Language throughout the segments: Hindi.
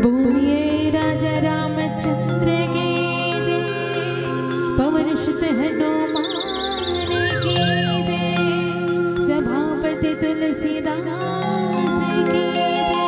बोलिए राजा रामचंद्र की जय, पवन सुत हनुमान की जय, सभापति तुलसीदास की जय।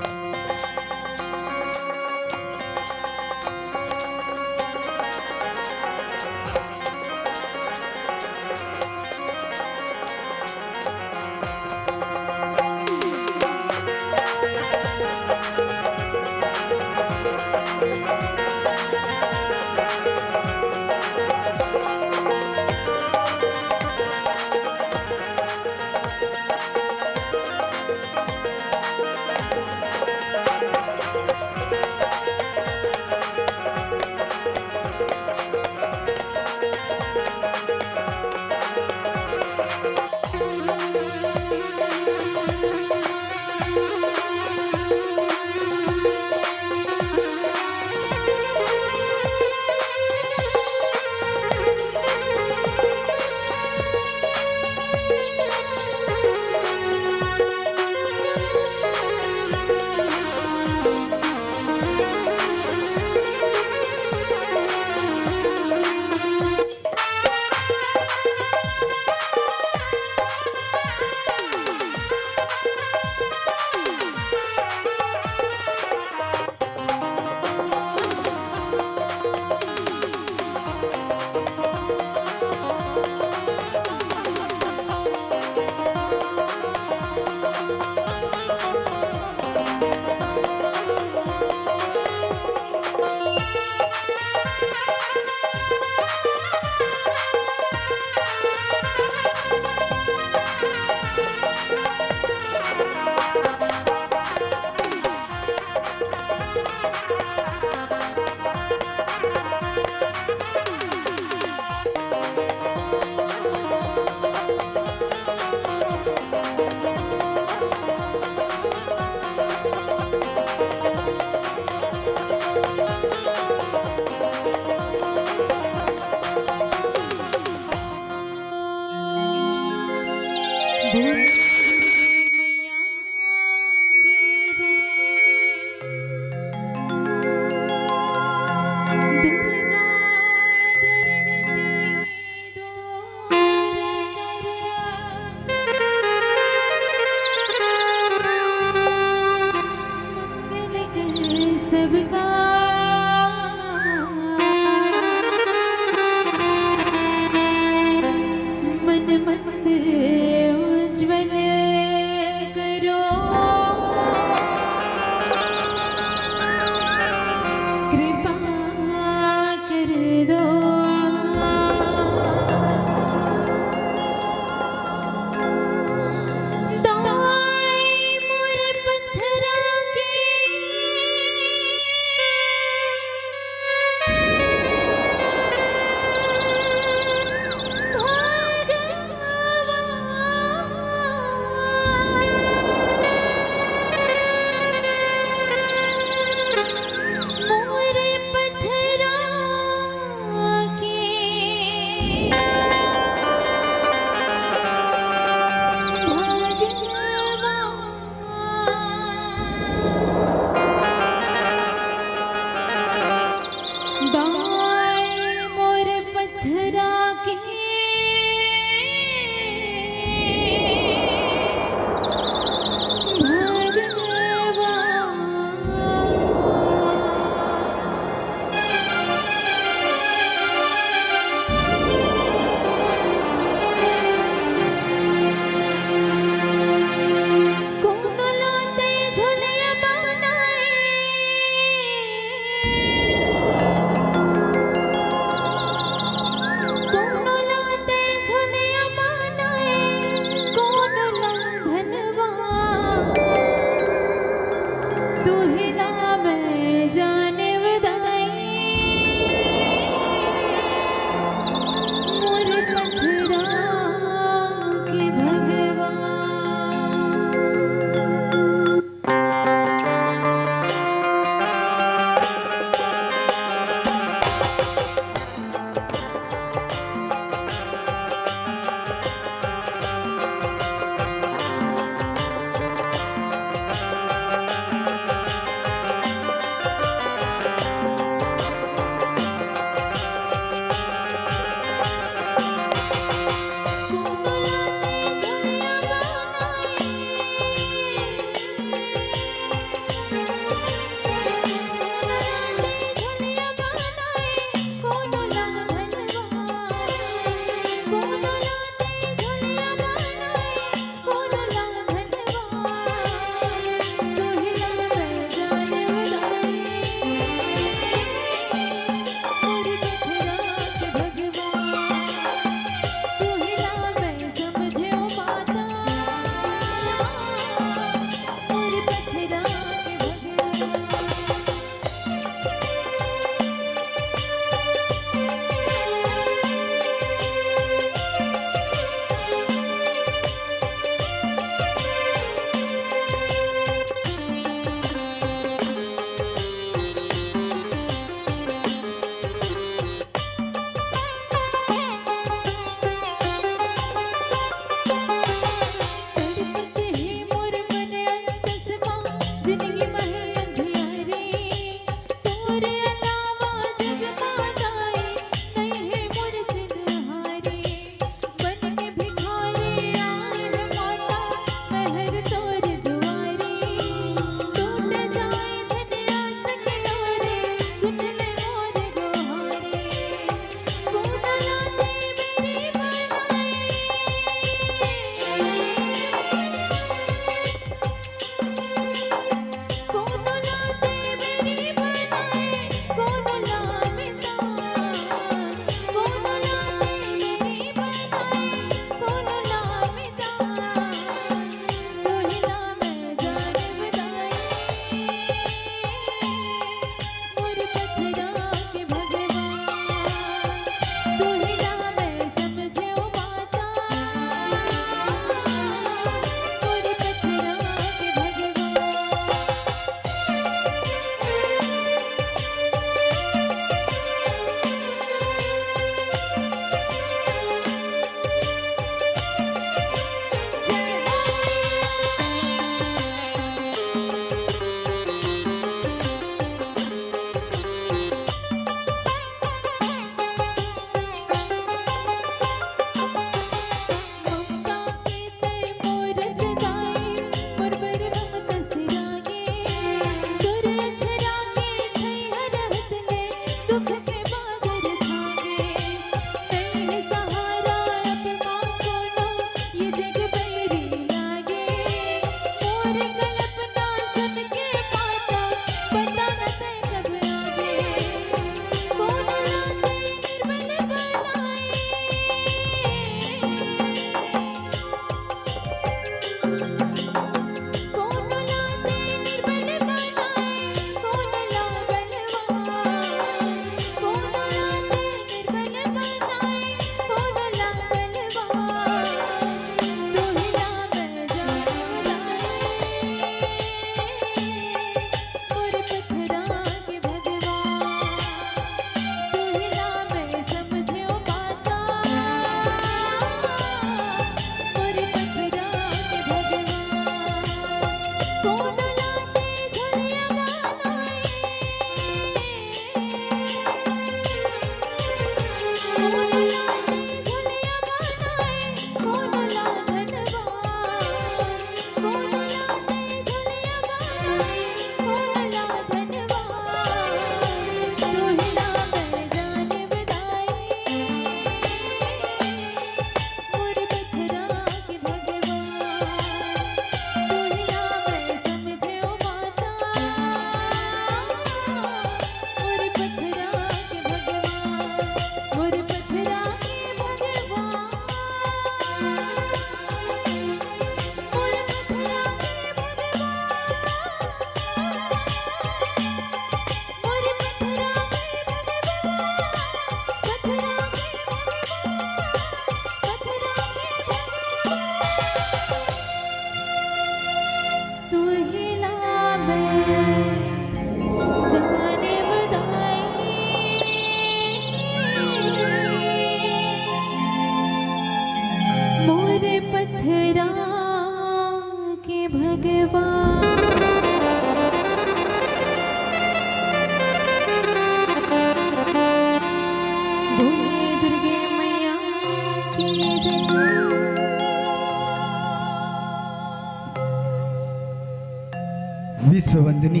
विश्ववंदिनी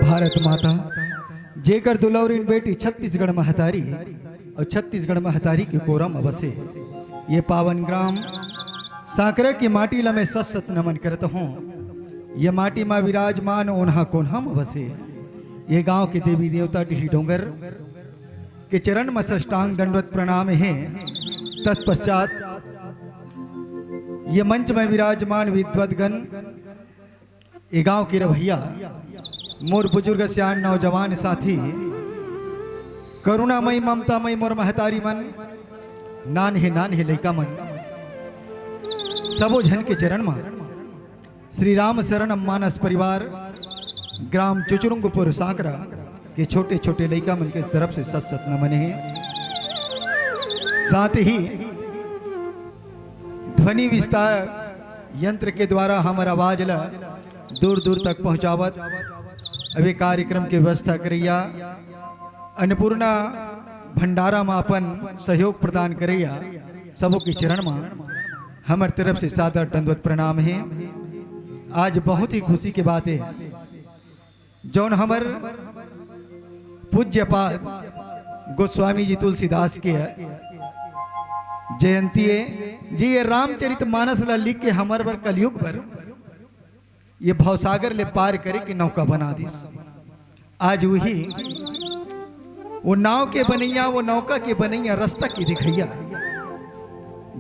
भारत माता जेकर दुलौरीन बेटी छत्तीसगढ़ महतारी और छत्तीसगढ़ महतारी के कोरम अवसे ये पावन ग्राम साकरा की माटी ला मैं सत नमन करता हूँ। ये माटी में विराजमान ओन्हा कोन्हा अवसे ये गांव के देवी देवता टिही डोंगर के चरण में साष्टांग दंडवत प्रणाम है। तत्पश्चात ये मंच में विराजमान विद्वद्गण ये गांव के रवैया मोर बुजुर्ग सियान नौजवान साथी करुणामयी ममतामयी मोर महतारी मन नान है लैका मन सबो झन के चरण में श्री राम शरण मानस परिवार ग्राम चुचुरुंगपुर साकरा के छोटे छोटे लैका मन के तरफ से सत नमन है। साथ ही ध्वनि विस्तार यंत्र के द्वारा हमारा आवाज ला दूर दूर तक पहुंचावत अभी कार्यक्रम की व्यवस्था करिया अन्नपूर्णा भंडारा में अपन सहयोग प्रदान करैया सबों के चरण में हमारे तरफ से सादर दंडवत प्रणाम है। आज बहुत ही खुशी की बात है जौन हमर पूज्यपाद गोस्वामी जी तुलसीदास के जयंती है जी। ये रामचरित मानस ला लिख के हमारे पर कलयुग पर ये भवसागर ले पार करे कि नौका बना दिस। आज वही वो नाव के बनैया वो नौका के बनैया रास्ता की दिखैया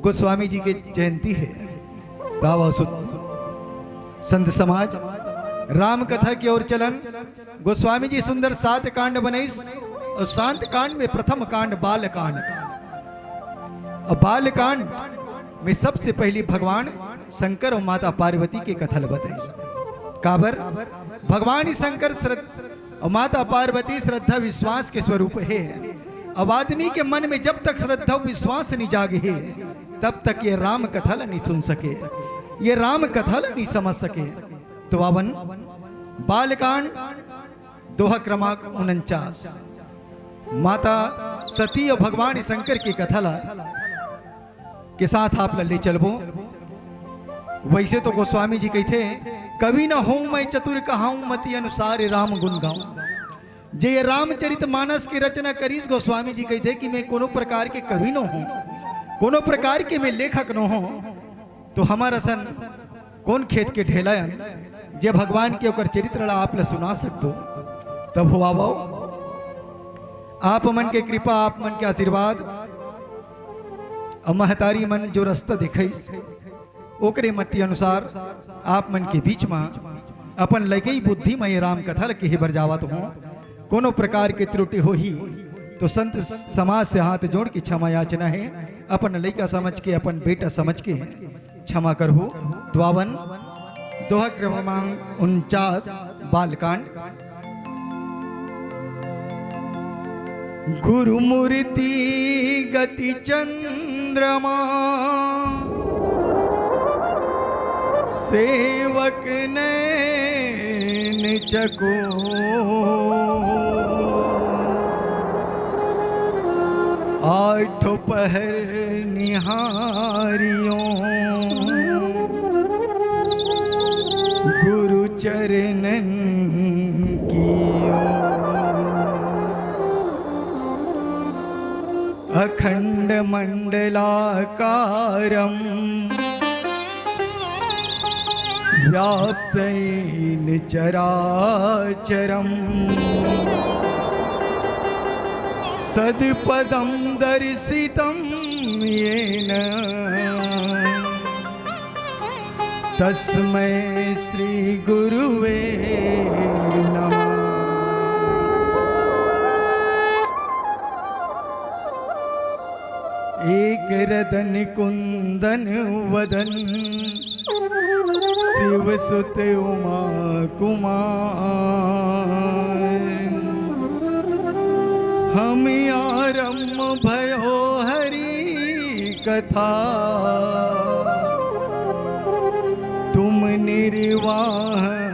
गोस्वामी जी के जयंती है। दावा संत समाज राम कथा की ओर चलन गोस्वामी जी सुंदर 7 कांड बनैस और 7 कांड में प्रथम कांड बाल कांड और बाल कांड में सबसे पहली भगवान शंकर और माता पार्वती के कथा बताइस। काबर भगवान शंकर और माता पार्वती श्रद्धा विश्वास के स्वरूप है। अब आदमी के मन में जब तक श्रद्धा विश्वास नहीं जागे है तब तक ये राम कथा नहीं सुन सके, ये राम कथा नहीं समझ सके। तो वावन बालकांड दोहा क्रमांक 49 माता सती और भगवान शंकर की कथा ला के साथ आप ले चलबो। वैसे तो गोस्वामी जी कहते कभी न हो मैं चतुर कहाऊं मति अनुसार राम गुण गाऊं। जे रामचरित मानस की रचना करीस गोस्वामी जी कहते कि मैं कोनो प्रकार के कवि न हूं, कोनो प्रकार के मैं लेखक न हूं, तो हमारा सन कौन खेत के ढेलायन जे भगवान के ओकर चरित्र ला आप ला सुना सकते तब हो आवो। आप मन के कृपा आप मन के आशीर्वाद और महतारी मन जो रास्ता दिखाईस ओकरे मति अनुसार आप मन के बीच में अपन लगे बुद्धि में ये राम कथा के बर जावत हूँ। कोनो प्रकार के त्रुटि हो ही तो संत समाज से हाथ जोड़ के क्षमा याचना है। अपन लड़का समझ के अपन बेटा समझ के क्षमा करहु। द्वावन दोहा क्रमांक 49 बालकांड। गुरुमूर्ति गति चंद्रमा सेवक नैन चको आठों पहर निहारियों गुरु चरणन कियो अखंड मंडलाकारम व्याप्तेन चराचरम तत्पदं दर्शितं येन तस्मै श्री गुरुवे नमः। एक रतन कुंदन वदन शिव सुत उमा कुमार हम आरम्भ भयो हरि कथा तुम निर्वाहन।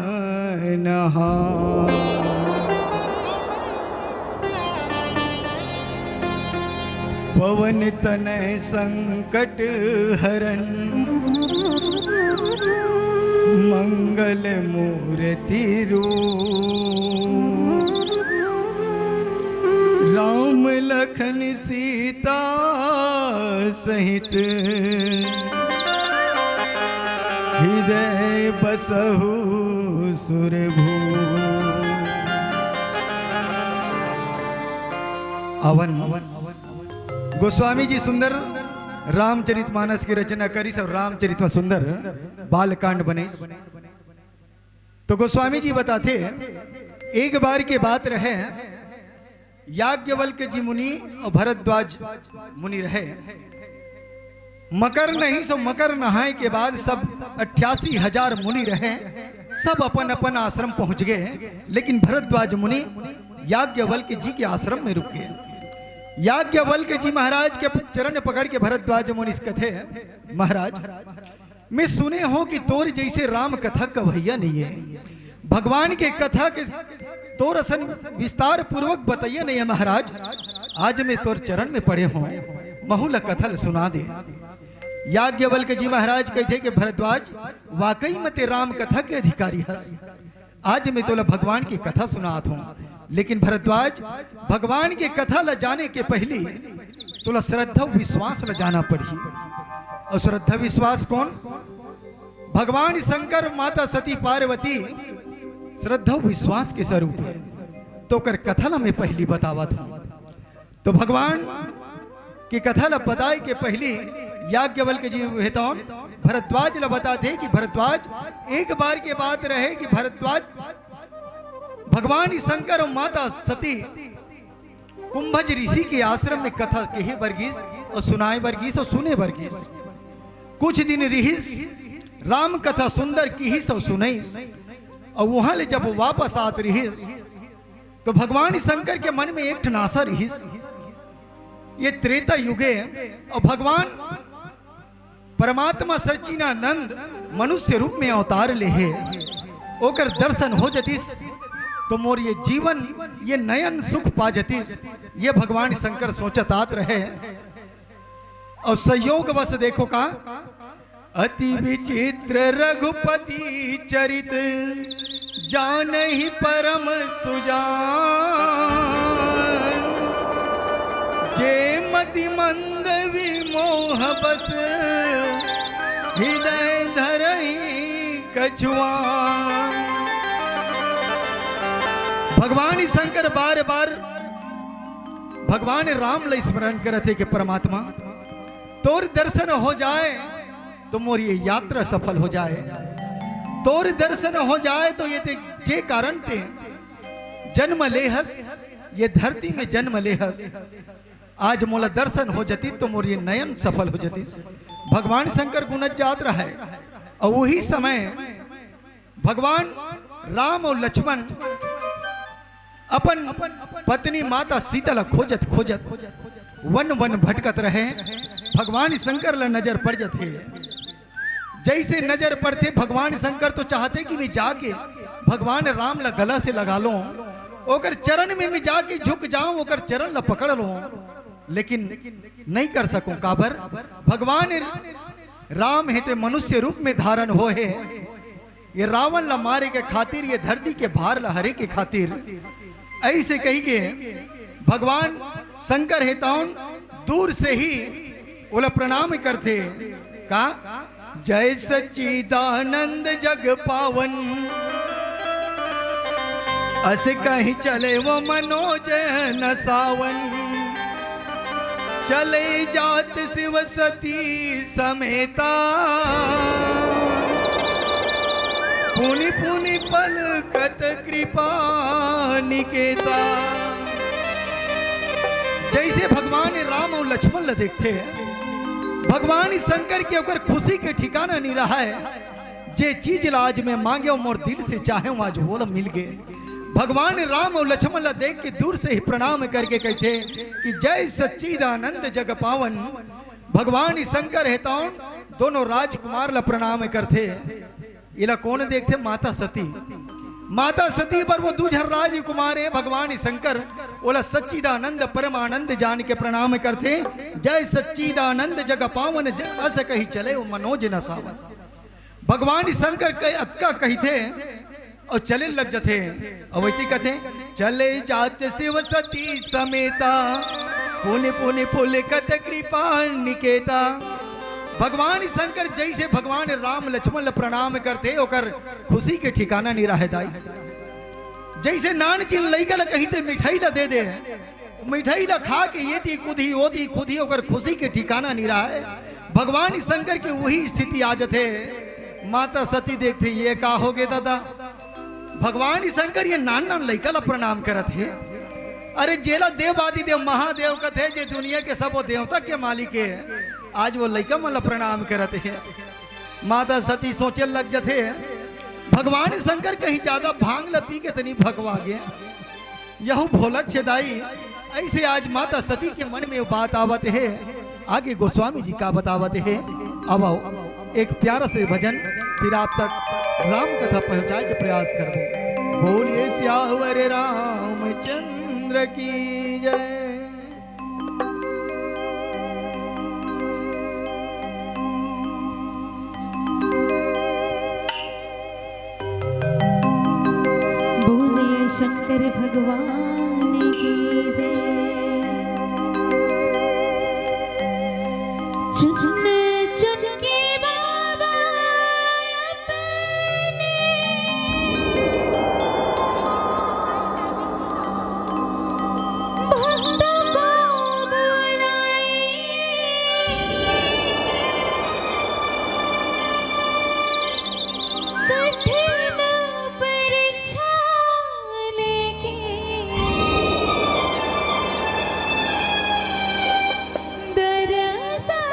पवन तनय संकट हरण मंगल मूर्ति रूप राम लखन सीता सहित हृदय बसहु सुरभू। अवन गोस्वामी जी सुंदर रामचरितमानस की रचना करी और रामचरित में सुंदर बालकांड बने। तो गोस्वामी जी बताते एक बार के बात रहे, याज्ञवल्क्य जी मुनि और भरद्वाज मुनि रहे। मकर नहीं सो मकर नहाए के बाद सब 88,000 मुनि रहे, सब अपन अपन आश्रम पहुंच गए। लेकिन भरद्वाज मुनि याज्ञवल्क्य जी के आश्रम में रुक गए। याज्ञवल्क्य जी महाराज के चरण पकड़ के भरद्वाज मुनि कथे, महाराज मैं सुने हो कि तोर जैसे राम कथा कवैया नहीं है, भगवान के कथा के तो रसन विस्तार पूर्वक बताइए नहीं है महाराज। आज मैं तोर चरण में पड़े हूं, बहुल कथल सुना दे। याज्ञवल्क्य जी महाराज कहते कि भरद्वाज वाकई मत राम कथा के अधिकारी हस, आज मैं तोला भगवान की कथा सुनात हूं। लेकिन भरद्वाज भगवान के कथा ल जाने के पहले तोला श्रद्धा विश्वास ल जाना पड़ी। और श्रद्धा विश्वास कौन? भगवान शंकर माता सती पार्वती श्रद्धा विश्वास के स्वरूप है। तो कर कथा ला मैं पहली बतावत हूं। तो भगवान की कथा ला बताए के पहले याज्ञवल्क्य जी हेतु भरद्वाज ला बताते कि भरद्वाज एक बार के बात रहे कि भरद्वाज भगवान शंकर और माता सती कुंभज ऋषि के आश्रम में कथा कहे वर्गीस और सुनाए वर्गीस और सुने वर्गीस। कुछ दिन रहीस राम कथा सुंदर की और सुनईस। और वहां ले जब वापस आत रहीस तो भगवान शंकर के मन में एक ठनासा रहीस, ये त्रेता युगे और भगवान परमात्मा सच्चिदानंद मनुष्य रूप में अवतार ले है, ओकर दर्शन हो जतिस तो मोर ये जीवन ये नयन सुख पा जतिस। ये भगवान शंकर सोचतात रहे। और संयोग बस देखो का, अति विचित्र रघुपति चरित जान ही परम सुजान, जे मति मंद विमोह बस हृदय धरई कछुआन। भगवान शंकर बार बार भगवान राम ला स्मरण करते कि परमात्मा तोर दर्शन हो जाए तो मोर ये यात्रा सफल हो जाए, तोर दर्शन हो जाए तो ये जे कारण ते जन्म लेहस, ये धरती में जन्म लेहस, आज मोला दर्शन हो जती तो मोर ये नयन सफल हो जती। भगवान शंकर गुणज जात रहा है। और वही समय भगवान राम और लक्ष्मण अपन पत्नी माता सीता ला खोजत खोजत वन वन भटकत रहे। भगवान शंकर ला नजर पड़ जाते। जैसे नजर पड़ते भगवान शंकर तो चाहते कि मैं जाके भगवान राम ला गला से लगा लो, ओकर चरण में मैं जाके झुक जाऊं, ओकर चरण ला पकड़ लो, लेकिन नहीं कर सकूं। काबर? भगवान राम है ते मनुष्य रूप में धारण हो है, ये रावण ला मारे के खातिर, ये धरती के भार ला हरे के खातिर। ऐसे कही के भगवान शंकर हेताउन दूर से ही ओला प्रणाम करते का, जय सच्चिदानंद जग पावन, अस कहीं चले वो मनोज न सावन, चले जात शिव सती समेता, पुनि पुनि पलकत कृपा निकेता। जैसे भगवान राम और लक्ष्मण देखते हैं, भगवान शंकर के ऊपर खुशी के ठिकाना नहीं रहा है। जे चीज लाज में मांगे मोर दिल से चाहे आज वो मिल गए। भगवान राम और लक्ष्मण ला देख के दूर से ही प्रणाम करके कहते कि जय सच्चिदानंद जग पावन। भगवान शंकर हेताउन दोनों राजकुमार ला प्रणाम करते। इला कौन देखते? माता सती। माता सती पर वो दूसर राजकुमार है भगवान शंकर, ओला सच्चिदानंद परमानंद जान के प्रणाम करते। जय सच्चिदानंद जग पावन, अस कही चले वो मनोज न सावन। भगवान शंकर के अतका कही थे और चले लग जथे और वैसे कथे चले जाते शिव सती समेता पुण्य पुण्य फूल कत कृपा निकेता। भगवान शंकर जैसे भगवान राम लक्ष्मण प्रणाम करते ओकर खुशी के ठिकाना नहीं रहे दाई। जैसे नान चिन लइका कहीं ते मिठाई ला दे दे मिठाई ला खा के ये दी खुदी वो दी खुदी ओकर खुशी के ठिकाना नहीं रहा है। भगवान शंकर की वही स्थिति आ जते। माता सती देखते ये का हो गए दादा। भगवान शंकर ये नान नान लइका ला प्रणाम करत है। अरे जेला देव आदि देव महादेव कथे जे दुनिया के सब देवता के मालिक है। आज वो लइका मन ला प्रणाम करत है। माता सती सोचे लग जथे भगवान शंकर कहीं ज्यादा भांग ला पी के तनी भगवा गए यहू भोलक छेदाई। ऐसे आज माता सती के मन में बात आवत है। आगे गोस्वामी जी का बतावत है। अब आओ एक प्यारा से भजन फिर आप तक राम कथा पहुंचाए के प्रयास कर दो। बोलिए सियावर रामचंद्र की जय। बोलिए शंकर भगवान की जय। चुन चुन के बाबा अपने भक्तों को बुलाए। कठिन परीक्षा लेके दरअसल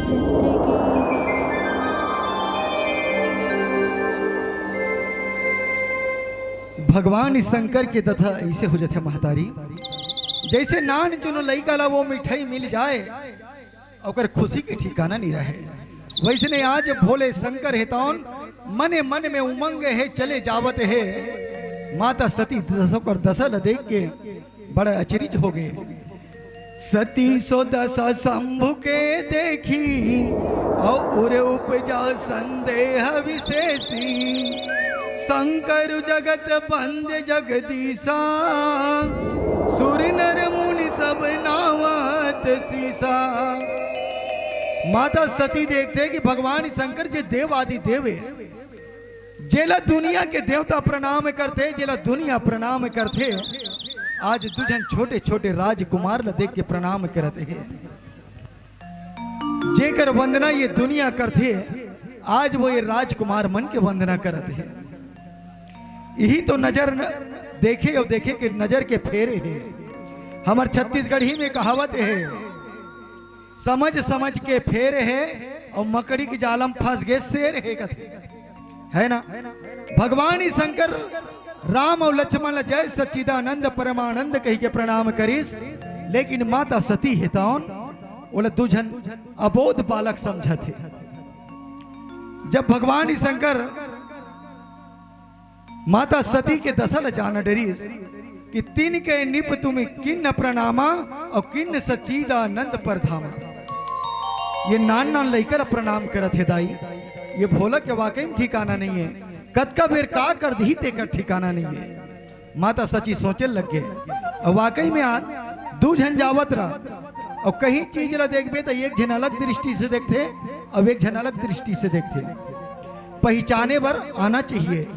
रामचंद्र की जय। भगवान शंकर के तथा ऐसे हो जाते महतारी जैसे नान चुनो लइका ला वो मिठाई मिल जाए और खुशी के ठिकाना नहीं रहे, वैसे ने आज भोले शंकर है तौन मने मन में उमंग है चले जावत है। माता सती दशों दशल देख के बड़ा अचरित हो गए। सती सो दशा शंभु के देखी और उपजा संदेह विशेषी, शंकर जगत बंद जगदीशा, सुर नर मुनि सब नावत सीसा। माता सती देखते कि भगवान शंकर जे देव आदि देवे जेला दुनिया के देवता प्रणाम करते, जेला दुनिया प्रणाम करते, आज दुजन छोटे छोटे राजकुमार ला देख के प्रणाम करते हैं। जेकर वंदना ये दुनिया करते आज वो ये राजकुमार मन के वंदना करते हैं। यही तो नजर देखे और देखे के नजर के फेरे है। हमार छत्तीसगढ़ी में कहावत है, समझ समझ के फेरे है और मकड़ी की जालम फंस गए शेर है कथे, है ना। भगवान ही शंकर राम और लक्ष्मण जय सच्चिदानंद परमानंद कही के प्रणाम करीस, लेकिन माता सती है तौन बोले दुजन अबोध बालक समझते। जब भगवान ही शंकर माता सती के दसल जान डरीस कि तीन के निप तुम्हें किन्न प्रणामा और किन्न सच्चिदानंद पर धामा। ये नान नान लेकर प्रणाम करत है दाई, ये भोला के वाकई में ठिकाना नहीं है, कद का बेर का कर दी तेकर ठिकाना नहीं है। माता सची सोचे लग गए और वाकई में आज दू झन जावत रहा और कहीं चीज ला देखबे तो एक झन अलग दृष्टि से देखते और एक झन अलग दृष्टि से देखते। पहचाने पर आना चाहिए।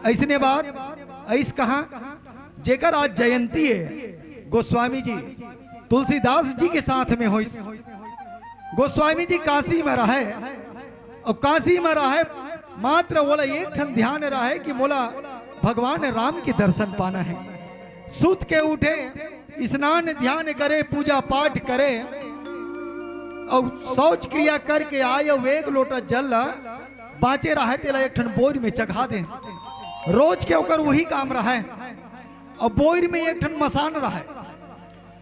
ऐसने बात ऐस कहा जेकर आज जयंती है गोस्वामी जी तुलसीदास जी के साथ में हो। गोस्वामी जी काशी में रहे और काशी में रहे मात्र बोला एक ठन ध्यान रहे कि मोला भगवान राम के दर्शन पाना है। सुत के उठे स्नान ध्यान करे पूजा पाठ करे और शौच क्रिया करके आए और एक लोटा जल बाँचे रहे तेला एक ठन बोर में चढ़ा दे। रोज के ओकर वही काम रहा है और बोर में एक ठन मसान रहा है,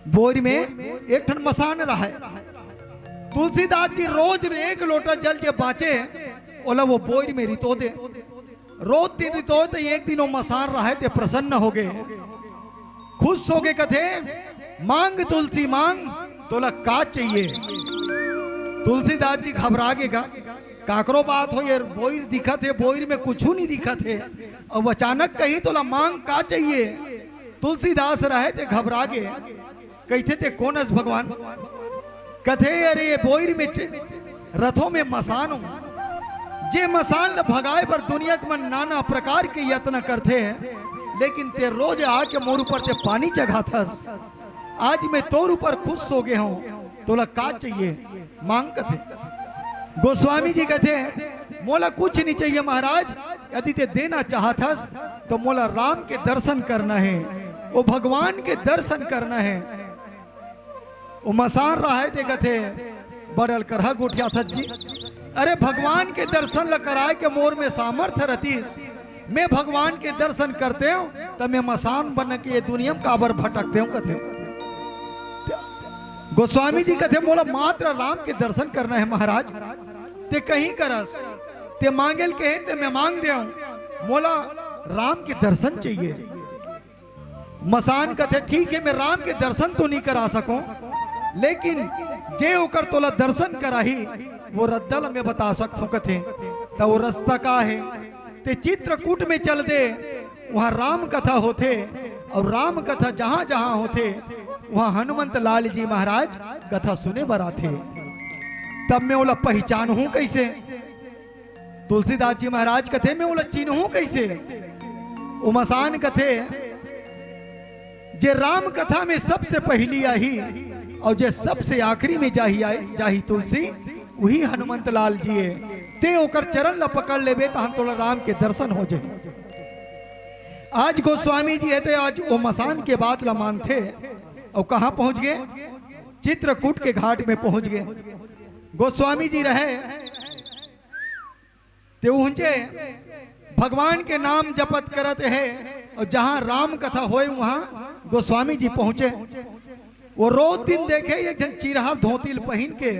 बोर में एक ठन मसान रहा है। तुलसीदास जी रोज एक लोटा जल जे बाँचे ओला वो बोर में रितो दे, रोज दिन रितो तो एक दिन वो मसान रहे थे प्रसन्न हो गए, खुश हो गए। कथे मांग तुलसी मांग तोला का चाहिए। तुलसीदास जी घबरा गेगा, काकरो बात हो यार बोर दिखत है, बोर में कुछ नहीं दिखत है और अचानक कही तोला मांग का चाहिए। तुलसीदास रहे थे घबरा गे, कहते थे कौनस भगवान। कथे अरे बोर में रथों में मसान हूं, जे मसान ल भगाए पर दुनिया के मन नाना प्रकार के यत्न करते हैं, लेकिन ते रोज आके मोर ऊपर ते पानी चढ़ाथस। आज मैं तोर ऊपर खुश हो गए हूं, तोला का चाहिए मांग। कथे गोस्वामी जी कहते हैं मोला कुछ नहीं चाहिए महाराज, यदि ते देना चाहथस तो मोला राम के दर्शन करना है, वो भगवान के दर्शन करना है। वो मसान रहा है ते कहते बड़ल करहा गोठिया था जी। अरे भगवान के दर्शन ल कराए के मोर में सामर्थ्य रतीस, मैं भगवान के दर्शन करते हूँ तो मैं मसान बन के ये दुनिया में काबर भटकते हूँ। कथे गोस्वामी जी कहते मोला मात्र राम के दर्शन करना है महाराज, ते कहीं करस ते मांगल के ते मैं मांग दे, मोला राम के दर्शन चाहिए। मसान कहते ठीक है मैं राम के दर्शन तो नहीं करा सकूं, लेकिन जे होकर तोला दर्शन कराही वो रद्दल में बता सकता हूं। कथे तो वो रास्ता का है ते चित्रकूट में चल दे, वहां राम कथा होते और राम कथा जहां जहां होते वहां हनुमंत लाल जी महाराज कथा सुने बरा थे। तब मैं ओला पहचान हूं कैसे। तुलसीदास जी महाराज कथे मैं ओला चिन्ह हूं कैसे। उमसान कथे जे राम कथा में सबसे पहली आई और जे सबसे आखिरी में जाही तुलसी वही हनुमंत लाल जी है। ते ओकर चरण ला पकड़ लेबे तो हम तोला राम के दर्शन हो जाए। आज गोस्वामी जी है आज वो मसान के बात ला मानते और कहां पहुंच गए, चित्रकूट के घाट में पहुंच गए। गोस्वामी जी रहे ते उनचे भगवान के नाम जपत करत है और जहां राम कथा होए वहां गोस्वामी जी पहुंचे। वो रोज दिन देखे एक जन चिरहा धोतिल पहन के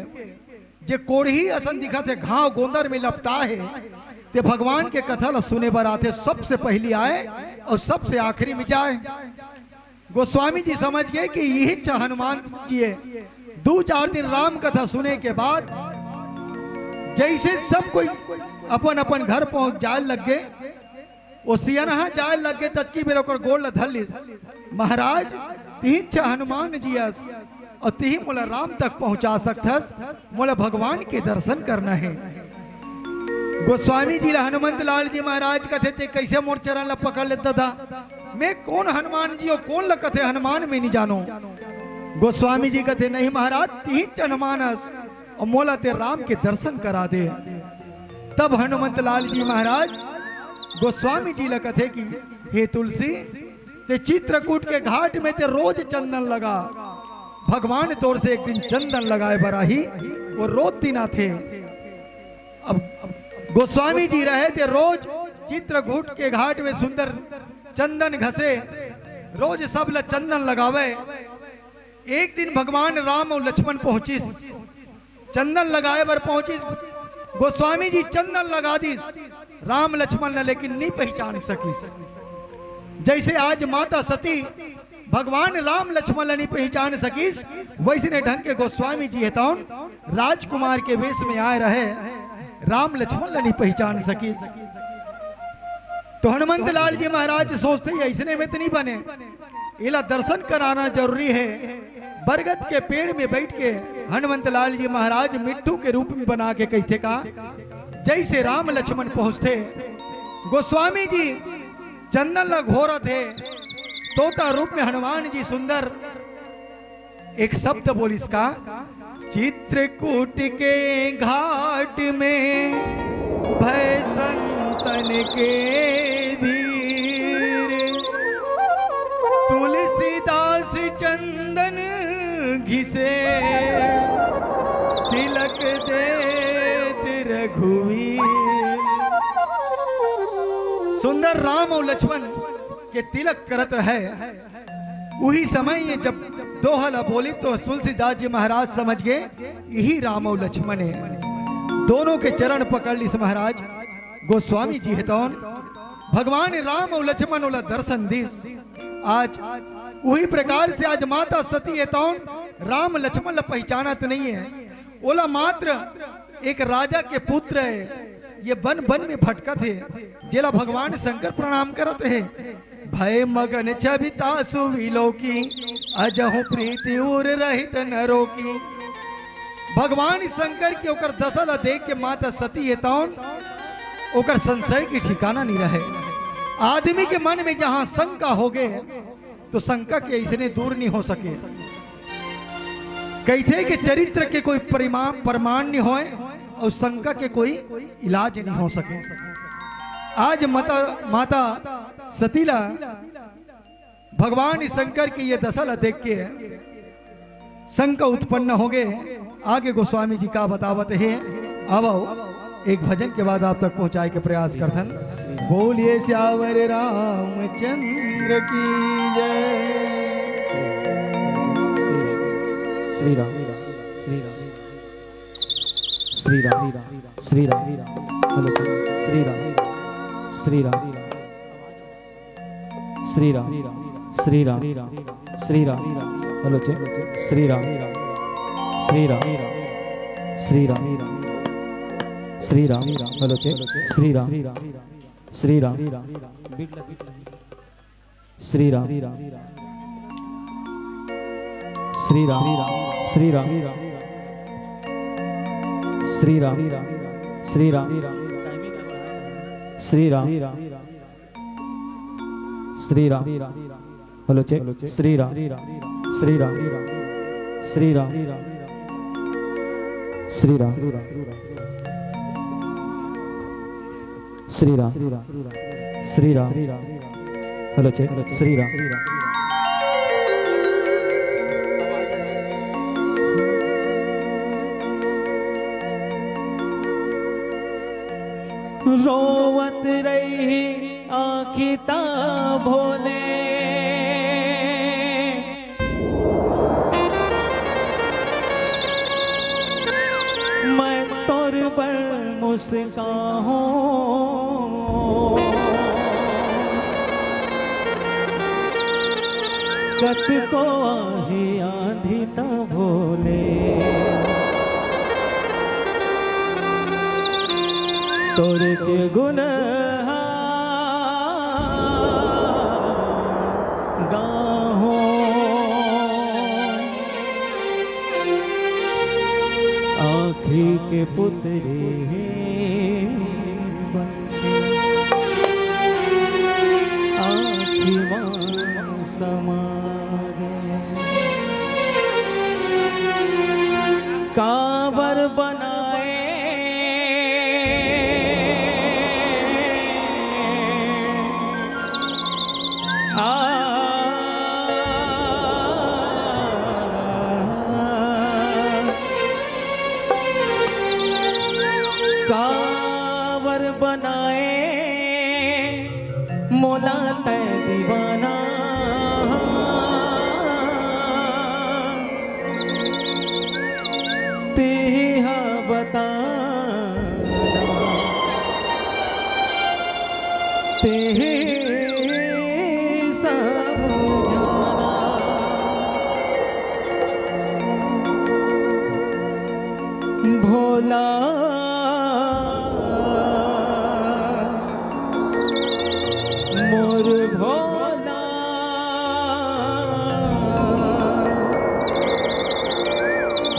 जे कोढ़ी असन दिखा थे घाव गोंदर में लपटा है ते भगवान के कथा ला सुने बर आते, सबसे पहली आए और सबसे आखिरी में जाए। गोस्वामी जी समझ गए कि यही हनुमान जी है। 2-4 दिन राम कथा सुने के बाद जैसे सब कोई अपन अपन घर पहुंच जाए लग गए, वो सियनहा जाए लग गए, तत्की मेरे ओकर गोल धलिस महाराज तीन छ हनुमान जी अस और ती मोला राम तक पहुंचा सकथस, मोला भगवान के दर्शन करना है। गोस्वामी जी ला हनुमंत लाल जी महाराज कथे ते कैसे मोर चरण ला पकड़ ले दादा, मैं कौन हनुमान जी और कौन ला कथे हनुमान में नहीं जानो। गोस्वामी जी कथे नहीं महाराज तीन छ हनुमानस और मोला ते राम के दर्शन करा दे। तब हनुमंत लाल जी महाराज गोस्वामी जी ला कथे कि हे तुलसी ते चित्रकूट के घाट में ते रोज चंदन लगा, भगवान तोर से एक दिन चंदन लगाए बराही वो रोज दिन आते। अब गोस्वामी जी रहे थे रोज चित्रकूट के घाट में सुंदर चंदन घसे, रोज सब ला चंदन लगावे। एक दिन भगवान राम और लक्ष्मण पहुंचिस, चंदन लगाए बर पहुंचिस। गोस्वामी जी चंदन लगा दिस राम लक्ष्मण ने, लेकिन नहीं पहचान सकिस। जैसे आज माता सती भगवान राम लक्ष्मण नहीं पहचान सकिस, वैसे ढंग के गोस्वामी जी हेतौन राजकुमार के वेश में आए रहे, राम लक्ष्मण नहीं पहचान सकिस। तो हनुमंत लाल जी महाराज सोचते ही ऐसने में तो नहीं बने, इला दर्शन कराना जरूरी है। बरगद के पेड़ में बैठ के हनुमंत लाल जी महाराज मिट्टू के रूप में बना के कहते का, जैसे राम लक्ष्मण पहुंचते गोस्वामी जी चंदन लग हो रहे थे, तोता रूप में हनुमान जी सुंदर एक शब्द बोल इसका, चित्रकूट के घाट में भय संतन के भीर, तुलसीदास चंदन घिसे तिलक दे रघुवीर। सुंदर राम और लक्ष्मण के तिलक करत रहे। वही समय ये जब दोहला बोली तो तुलसीदास जी महाराज समझ गए यही राम और लक्ष्मण है। दोनों के चरण पकड़ ली महाराज गोस्वामी जी हेतौन भगवान राम और लक्ष्मण ओला दर्शन दिस। आज वही प्रकार से आज माता सती हेतौन राम लक्ष्मण ला पहचानत नहीं है, ओला मात्र एक राजा के पुत्र है, ये बन बन में भटकत है, जेला भगवान शंकर प्रणाम करत है। भय मगन छबिता सुविलोकी अजहु प्रीति उर रहित नरो की। भगवान शंकर के ओकर दशा देख के माता सती हेतौन ओकर संशय के ठिकाना नहीं रहे। आदमी के मन में जहां शंका हो गए तो शंका के ऐसे दूर नहीं हो सके। कहते कि चरित्र के कोई प्रमाण नहीं होए और शंका के कोई इलाज नहीं हो सके। आज माता सतीला भगवान शंकर की ये दशा देख के शंका उत्पन्न हो गए। आगे गोस्वामी जी का बतावत है, अब एक भजन के बाद आप तक पहुंचाए के प्रयास करथन। बोलिए श्यावर रामचंद्र की जय। Shri Ram Shri Ram Shri Ram hello Shri Ram Shri Ram Shri Ram Shri Ram Shri Ram hello Shri Ram Shri Ram Shri Ram Shri Ram hello Shri Ram Shri Ram Shri Ram Shri Ram Shri Ram Shri Ram Shri Ram Shri Ram Shri Ram hello check Shri Ram Shri Ram Shri Ram Shri Ram Shri Ram Shri Ram hello check Shri Ram रोवत रही आखिता भोले, मैं तोर पर मुस्काहूं, कत को आहे आंधी ता भोले, तोर चे गुनहा गाहो, आखी के पुतरे आखी समारे, कांवर बनाए कांवर बनाए मोला तै दीवाना, तेहा बता तेहे भोला मोर भोला,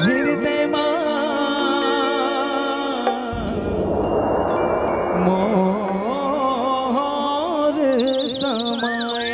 हृदय मोर समाए।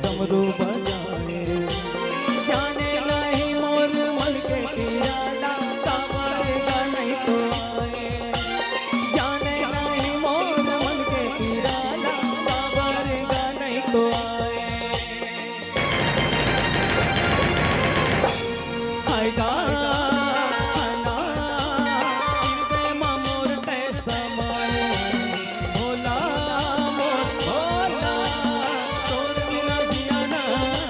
डमरू बजाए, जाने नहीं मोर मन के किराना, कांवरेगा नहीं तो आए, जाने नहीं मोर मन के किराना, कांवरेगा नहीं तो आए, आएगा भोला मोर भोला, तोर बिना जिया नहीं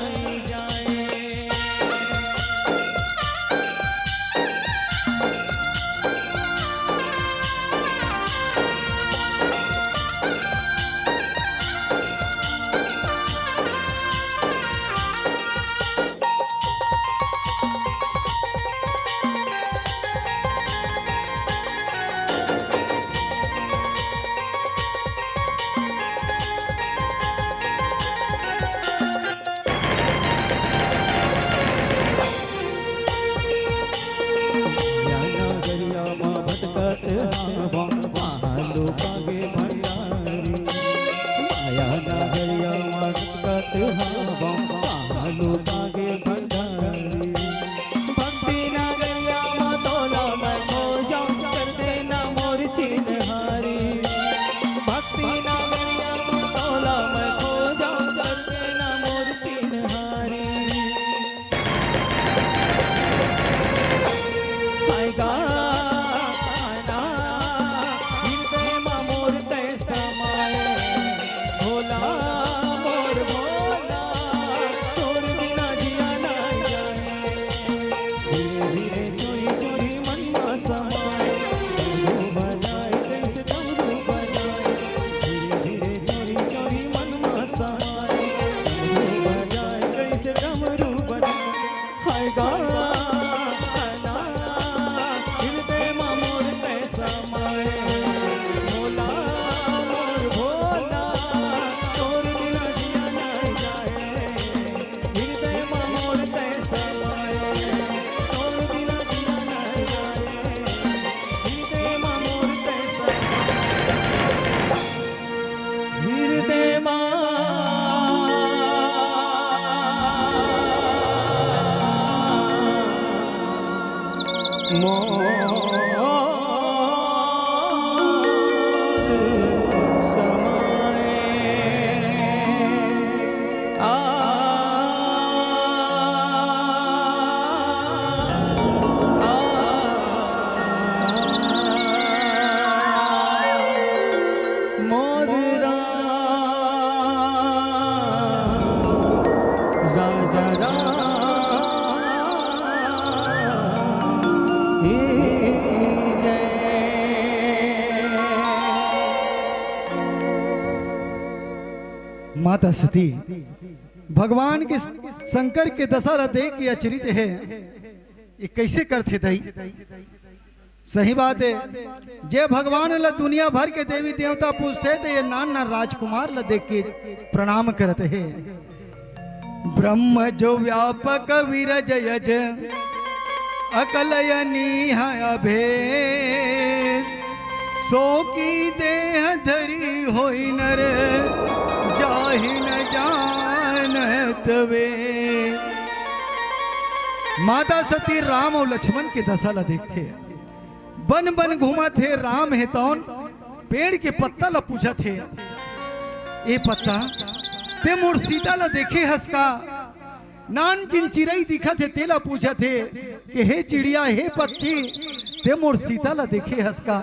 माता सती भगवान के शंकर के दशा ला देख के अचरित है, ये कैसे करते दई। सही बात है, जे भगवान ला दुनिया भर के देवी देवता पूछते थे, ये नाना राजकुमार ला देख के प्रणाम करते हैं। ब्रह्म जो व्यापक विरज यज अकलयनी अभेद, सो की देह धरी होई नर जाहि न जानत वे। माता सती राम और लक्ष्मण के दशा ला देखते, बन बन घूमा थे राम है तौन, पेड़ के पत्ता ला पूछा थे, ए पत्ता ते मोर सीता ला देखे हंसका। नान चिन चिड़ई दिखा थे, तेला पूछा थे कि हे चिड़िया हे पक्षी, ते मोर सीता ला देखे हंसका।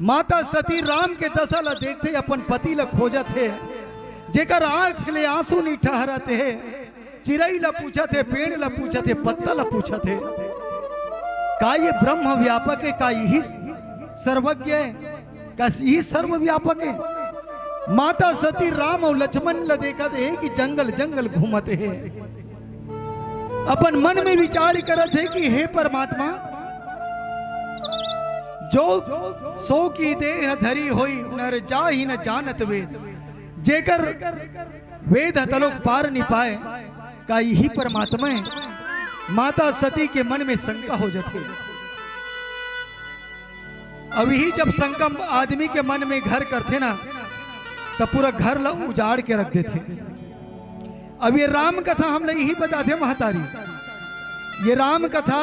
माता सती राम के दशा ला देखते, अपन पति ला खोजा थे, जेकर आंख ले आंसू नहीं ठहराते है। चिड़ई ला पूछा थे, पेड़ ला पूछा थे, पत्ता ला पूछा थे, का ये ब्रह्म व्यापक है, का यही सर्वज्ञ है, का यही सर्वव्यापक है। माता सती राम और लक्ष्मण ला देखा थे कि जंगल जंगल घूमते है, अपन मन में विचार करत है कि हे परमात्मा, जो सो की देह धरी होई नर जाहि न जानत वेद, जेकर वेद तलोक पार नहीं पाए, का यही परमात्मा है। माता सती के मन में शंका हो जाती है। अब ही जब शंका आदमी के मन में घर करते ना, तब पूरा घर ला उजाड़ के रख देते। अब ये राम कथा हम यही बताते महतारी, ये राम कथा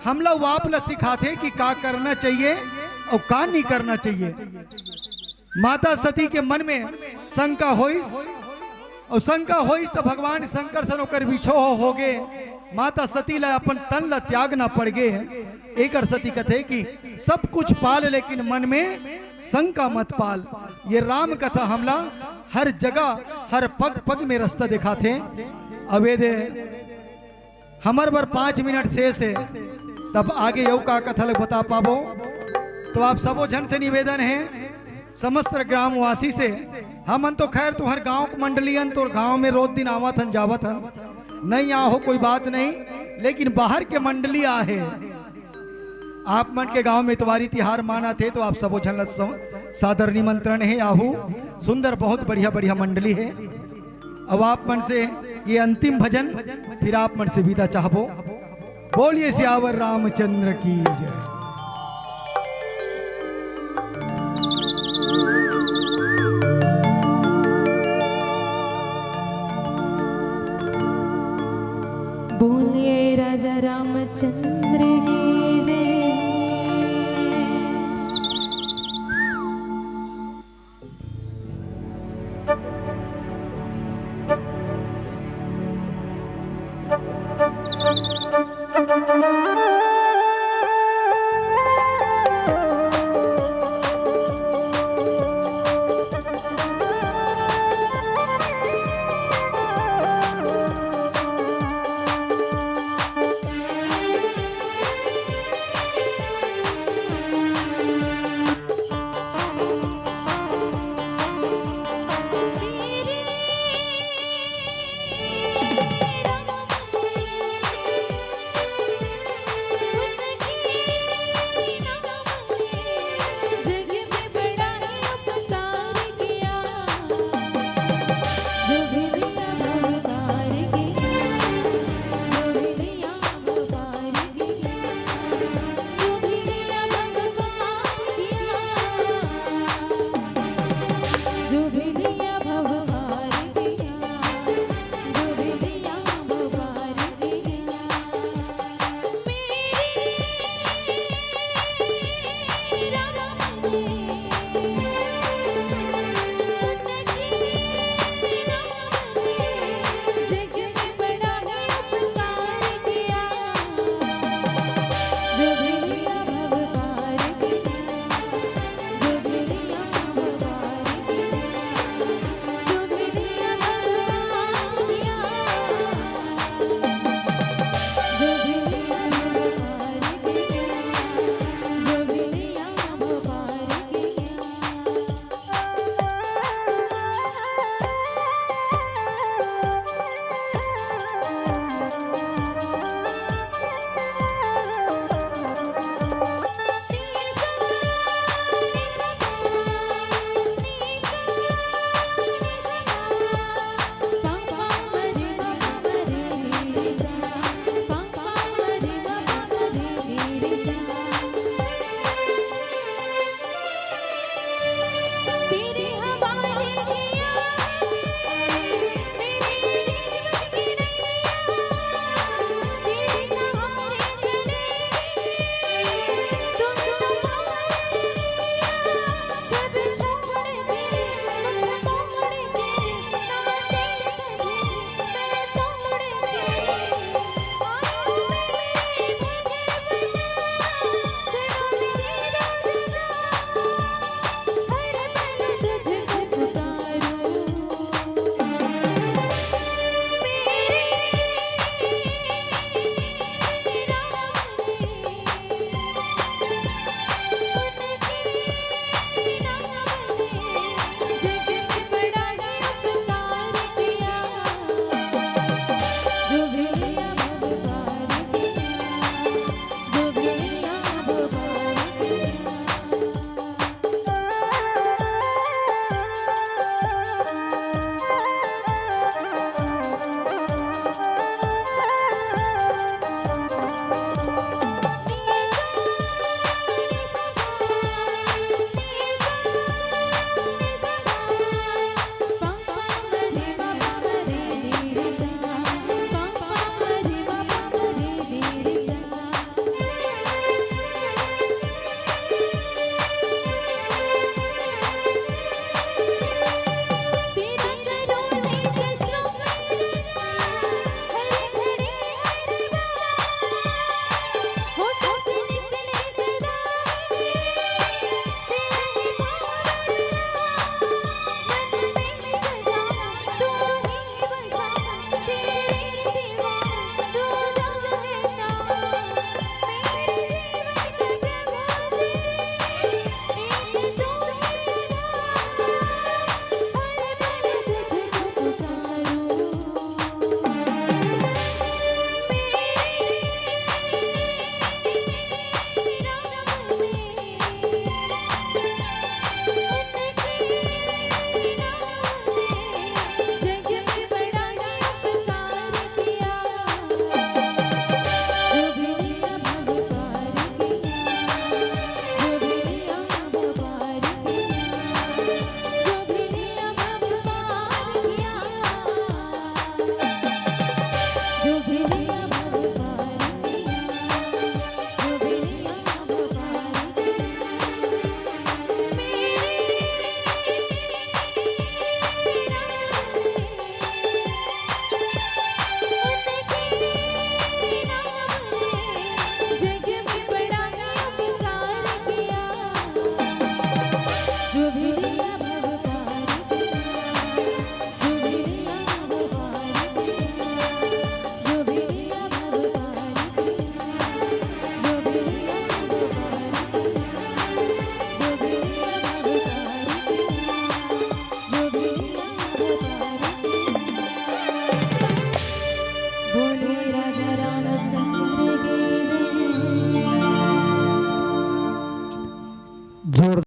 हम लोग वाप ला सिखाते कि का करना चाहिए और का नहीं करना चाहिए। माता सती के मन में शंका होइस, और शंका होइस तो भगवान शंकर से होकर बिछो हो गए। माता सती ला अपन तन ला त्यागना पड़ गए। एक सती कथे कि सब कुछ पाल लेकिन मन में शंका मत पाल। ये राम कथा हमला हर जगह हर पग पग में रास्ता दिखाते। अवेदे हमार बार 5 मिनट शेष है, तब आगे यू का कथा लग बता पाबो। तो आप सबो जन से निवेदन है, समस्त ग्रामवासी से, हम तो खैर तुहर गांव के मंडलियन तो गांव में रोज दिन आवत हन जावत हन, नहीं आओ कोई बात नहीं, लेकिन बाहर के मंडली आहे, आप मन के गांव में इतवारी तिहार माना थे, तो आप सबो जन सादर निमंत्रण है। आहू सुंदर बहुत बढ़िया बढ़िया मंडली है। अब आप मन से ये अंतिम भजन, फिर आप मन से विदा चाहबो। बोलिए सियावर रामचंद्र की जय।